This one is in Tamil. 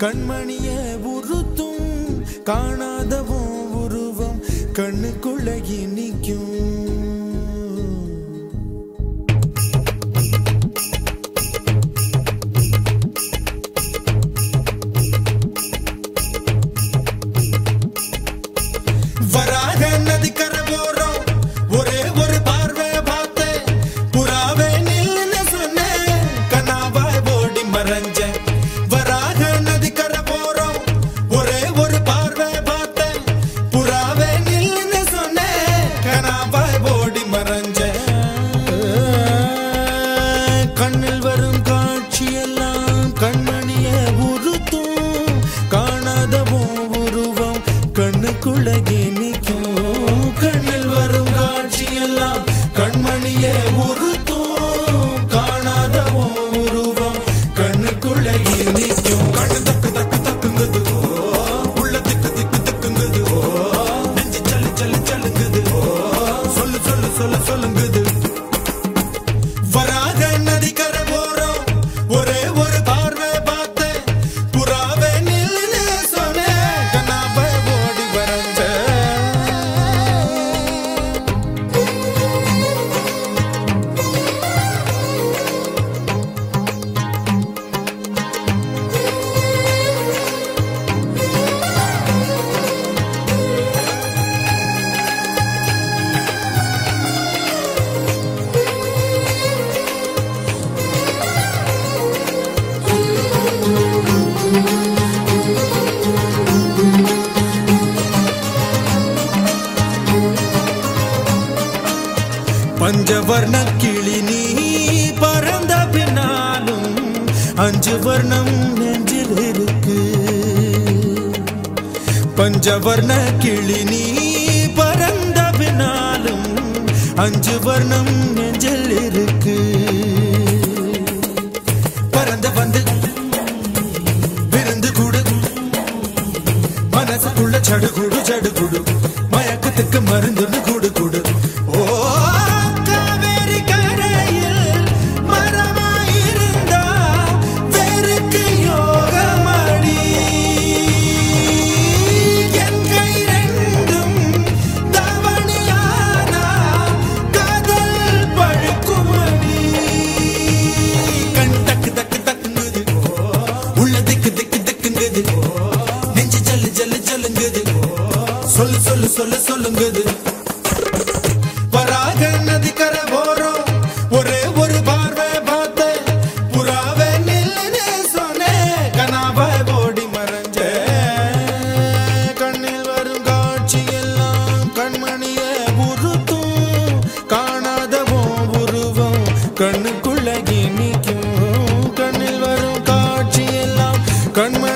கண்மணியே உறுத்தும் காணாதவோ உருவம் கண்ணுக்குள்ளே நிற்கும். வராக நதிக்கர போறோம் ஒரே ஒரு பார்வை பார்த்தேன் புறாவே நில்லுன்னு சொன்னேன் கனாவாய் ஓடி மறைஞ்சேன். வராக நதிக்கர போறோம் ஒரே ஒரு பார்வை பார்த்தேன் புறாவே நில்லுன்னு சொன்னேன் கனாவாய் அஞ்சு வர்ணம் நெஞ்சில் இருக்கு. பஞ்சவர்ண கிளி நீ பறந்த பின்னாலும் அஞ்சு வர்ணம் நெஞ்சில் இருக்கு. பறந்து வந்து விருந்து கூடு மனசுக்குள்ள சடுகுடு சடுகுடு மயக்கத்துக்கு மருந்துன்னு கூடு கூடு. ஓ காவேரி கரையில் மரமாயிருந்தா வேருக்கு யோகமடி. என் கை ரெண்டும் தவணியானா காதல் பழுக்குமடி. கண் தக்கு தக்கு தக்குங்குது, உள்ள திக்கு திக்கு திக்குங்குது, நெஞ்சு ஜல்லு ஜல்லு ஜல்லுங்குது, சொல்லு சொல்லு சொல்லு சொல்லுங்குது. வராக நதிக்கர ஓரம் ஒரே ஒரு பார்வை பார்த்த புறாவே நில்லுன்னு சொன்னேன். கனாவாய் ஓடி மறைஞ்ச கண்ணில் வரும் காட்சி எல்லாம் கண்மணிய உறுத்தும். காணாதவோ உருவம் கண்ணுக்குள்ள இனிக்கும். கண்ணில் வரும் காட்சி எல்லாம் கண்மணி